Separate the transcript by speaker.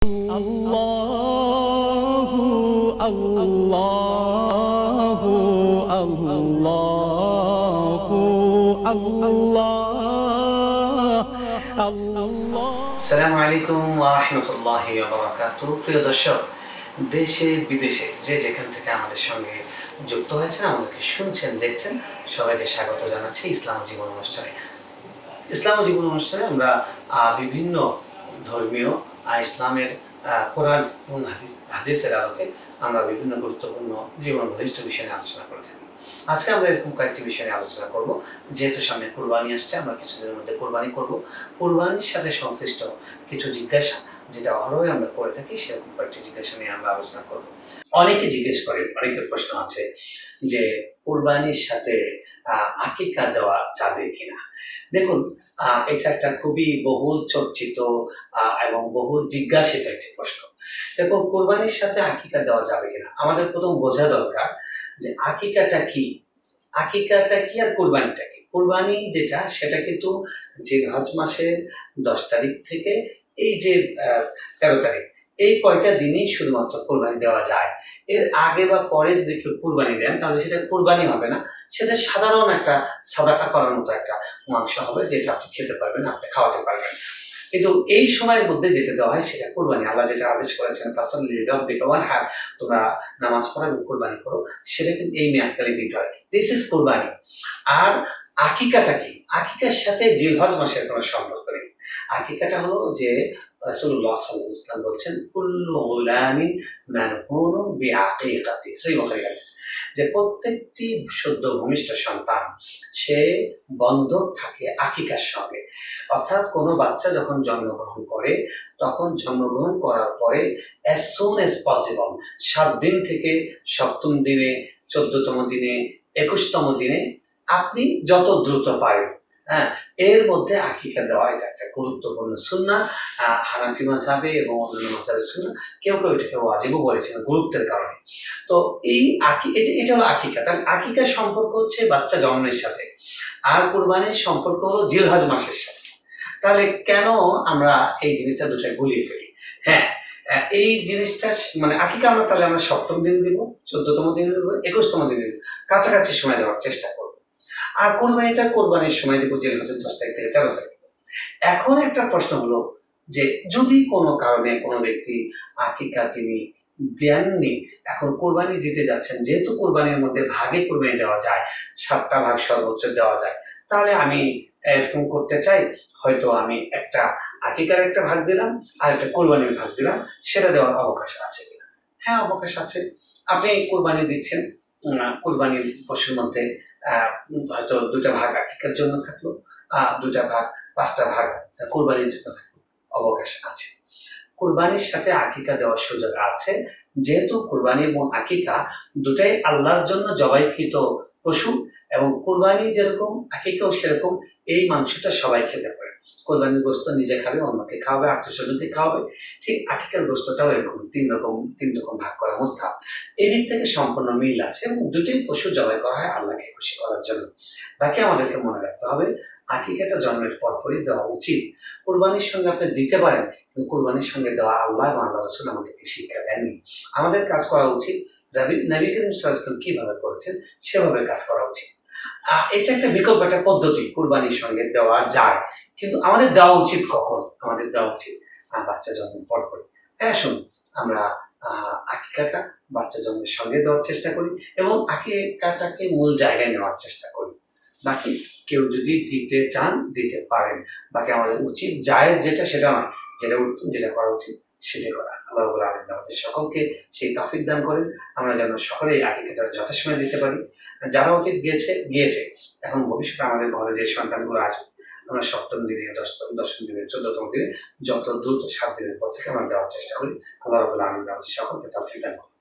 Speaker 1: আল্লাহু আল্লাহু আল্লাহু আল্লাহ আল্লাহ।
Speaker 2: আসসালামু আলাইকুম ওয়া রাহমাতুল্লাহি ওয়া বারাকাতুহু। প্রিয় দর্শক, দেশে বিদেশে যে যেখান থেকে আমাদের সঙ্গে যুক্ত হয়েছেন, আমাদেরকে শুনছেন, দেখছেন, সবাইকে স্বাগত জানাচ্ছি ইসলাম ও জীবন অনুষ্ঠানে। ইসলাম ও জীবন অনুষ্ঠানে আমরা বিভিন্ন ধর্মীয় ইসলামের কোরআন এবং হাদিসের আলোকে আমরা বিভিন্ন গুরুত্বপূর্ণ জীবন ঘনিষ্ঠ বিষয় নিয়ে আলোচনা করে থাকি। আজকে আমরা এরকম কয়েকটি বিষয় নিয়ে আলোচনা করব। যেহেতু সামনে কোরবানি আসছে, আমরা কিছুদিনের মধ্যে কোরবানি করব। কোরবানির সাথে সংশ্লিষ্ট কিছু জিজ্ঞাসা যেটা অহরই আমরা করে থাকি, সেরকম কয়েকটি জিজ্ঞাসা নিয়ে আমরা আলোচনা করব। অনেকে জিজ্ঞেস করেন, অনেকের প্রশ্ন আছে যে কোরবানির সাথে আকিকা দেওয়া যাবে কিনা। দেখুন, এটা একটা খুবই বহুল চর্চিত এবং বহুল জিজ্ঞাসিত একটি প্রশ্ন। দেখুন, কোরবানির সাথে আকিকা দেওয়া যাবে কিনা, আমাদের প্রথম বোঝা দরকার যে আকিকাটা কি, আকিকাটা কি আর কোরবানিটা কি। কোরবানি যেটা, সেটা কিন্তু জিলহজ মাসের 10 তারিখ থেকে এই যে 13 তারিখ, এই কয়টা দিনেই শুধুমাত্র কোরবানি দেওয়া যায়। এর আগে বা পরে যদি কেউ কোরবানি দেন, তাহলে সেটা কোরবানি হবে না, সেটা সাধারণ একটা সাদাকা করার মতো একটা মাংস হবে, যেটা আপনি খেতে পারবেন, আপনি খাওয়াতে পারবেন। কিন্তু এই সময়ের মধ্যে যেটা দেওয়া হয় সেটা কোরবানি। আল্লাহ যেটা আদেশ করেছেন, ফাসাল্লি লিরাব্বিকা ওয়ানহার, তোমরা নামাজ পড়ো এবং কোরবানি করো, সেটা কিন্তু এই মেয়াদকালে দিতে হয়। দিস ইজ কোরবানি। আর আকিকাটা কি? আকিকার সাথে জিলহজ মাসের কোনো সম্পর্ক নেই। আকিকাটা হলো যে রাসূলুল্লাহ সাল্লাল্লাহু আলাইহি ওয়াসাল্লাম বলছেন, কুল্লু গুলামিন মানহুনুন বিআকিকাতি, সহিহ বুখারী হাদিস, যে প্রত্যেকটি সদ্য ভূমিষ্ঠ সন্তান সে বন্ধক থাকে আকিকার সঙ্গে। অর্থাৎ কোনো বাচ্চা যখন জন্মগ্রহণ করে, তখন জন্মগ্রহণ করার পরে as soon as possible 7 দিন থেকে 7ম দিনে, 14তম দিনে, 21তম দিনে আপনি যত দ্রুত পারেন, এর মধ্যে আকিকা দেওয়া এটা একটা গুরুত্বপূর্ণ সুন্নাহ। হানাফি মাযহাবে এবং অন্যান্য মাযহাবের সুন্নাহ। কেউ কেউ এটাকে ওয়াজিবও বলেছেন গুরুত্বের কারণে। তো এই এটা হলো আকিকা। তাহলে আকিকার সম্পর্ক হচ্ছে বাচ্চা জন্মের সাথে, আর কুরবানির সম্পর্ক হলো জিলহজ মাসের সাথে। তাহলে কেন আমরা এই জিনিসটা দুটাই গুলিয়ে ফেলি? হ্যাঁ, এই জিনিসটা মানে আকিকা আমরা তাহলে আমরা 7ম দিন দিব, 14তম দিনে দিব, 21তম দিনে দিব, কাছাকাছি সময় দেওয়ার চেষ্টা করব। আর কোরবানির সময় দিব জিলহজের 10 তারিখ থেকে 13 তারিখ। এখন একটা প্রশ্ন হলো যে যদি কোনো কারণে কোনো ব্যক্তি আকিকা তিনি দেননি, এখন কোরবানি দিতে যাচ্ছেন, যেহেতু কোরবানির মধ্যে ভাগে কোরবানি দেওয়া যায়, 7টা ভাগ সর্বোচ্চ দেওয়া যায়, তাহলে আমি এরকম করতে চাই, হয়তো আমি একটা আকিকার একটা ভাগ দিলাম আর একটা কোরবানির ভাগ দিলাম, সেটা দেওয়ার অবকাশ আছে কিনা? হ্যাঁ, অবকাশ আছে। আপনি কোরবানি দিচ্ছেন, কোরবানির পশুর মধ্যে হয়তো 2টা ভাগ আকিকার জন্য থাকলো, 2টা ভাগ, 5টা ভাগ কোরবানির জন্য থাকলো, অবকাশ আছে। কোরবানির সাথে আকিকা দেওয়ার সুযোগ আছে, যেহেতু কোরবানি এবং আকিকা দুটাই আল্লাহর জন্য জবাইকৃত পশু, এবং কোরবানি যেরকম আকিকাও সেরকম। এই মাংসটা সবাই খেতে পারে। কোরবানির গোস্ত নিজে খাবে, অন্যকে খাওয়াবে, আত্মীয়স্বজনকে খাওয়াবে। ঠিক আকিকার গোস্তটাও এরকম তিন রকম ভাগ করা মুস্তাহাব। এদিক থেকে সম্পূর্ণ মিল আছে, এবং দুটোই পশু জবাই করা হয় আল্লাহকে খুশি করার জন্য। বাকি আমাদেরকে মনে রাখতে হবে, আকিকাটা জন্মের পরপরই দেওয়া উচিত। কোরবানির সঙ্গে আপনি দিতে পারেন, কিন্তু কোরবানির সঙ্গে দেওয়া আল্লাহ এবং আল্লাহ রাসূল আমাদেরকে শিক্ষা দেননি। আমাদের কাজ করা উচিত নবী করিম সাল্লাল্লাহু আলাইহি ওয়াসাল্লাম কিভাবে করেছেন সেভাবে কাজ করা উচিত। এটা একটা বিকল্প, একটা পদ্ধতি, কোরবানির সঙ্গে দেওয়া যায়। কিন্তু আমাদের দেওয়া উচিত কখন? আমাদের দেওয়া উচিত বাচ্চা জন্মের পরপরই। তাই আসুন আমরা আকিকাটা বাচ্চা জন্মের সঙ্গে দেওয়ার চেষ্টা করি, এবং আকিকাটাকে মূল জায়গায় নেওয়ার চেষ্টা করি। বাকি কেউ যদি দিতে চান দিতে পারেন। বাকি আমাদের উচিত জায়েজ যেটা, সেটা নয়, যেটা উত্তম, যেটা করা উচিত সেটাই করা। আল্লাহ রাব্বুল আলামিন আমাদের সকলকে সেই তৌফিক দান করেন, আমরা যেন সকলেই আকিকাটা যথাসময়ে দিতে পারি। যারা অতীত গিয়েছে, এখন ভবিষ্যতে আমাদের ঘরে যে সন্তানগুলো আসবে, আমরা 7ম দিনে, 10ম দিনে, 14তম দিনে, যত দ্রুত 7 দিনের পর থেকে আমরা দেওয়ার চেষ্টা করি। আল্লাহ রাব্বুল আলামিন আমাদের সকলকে তৌফিক দান করুন।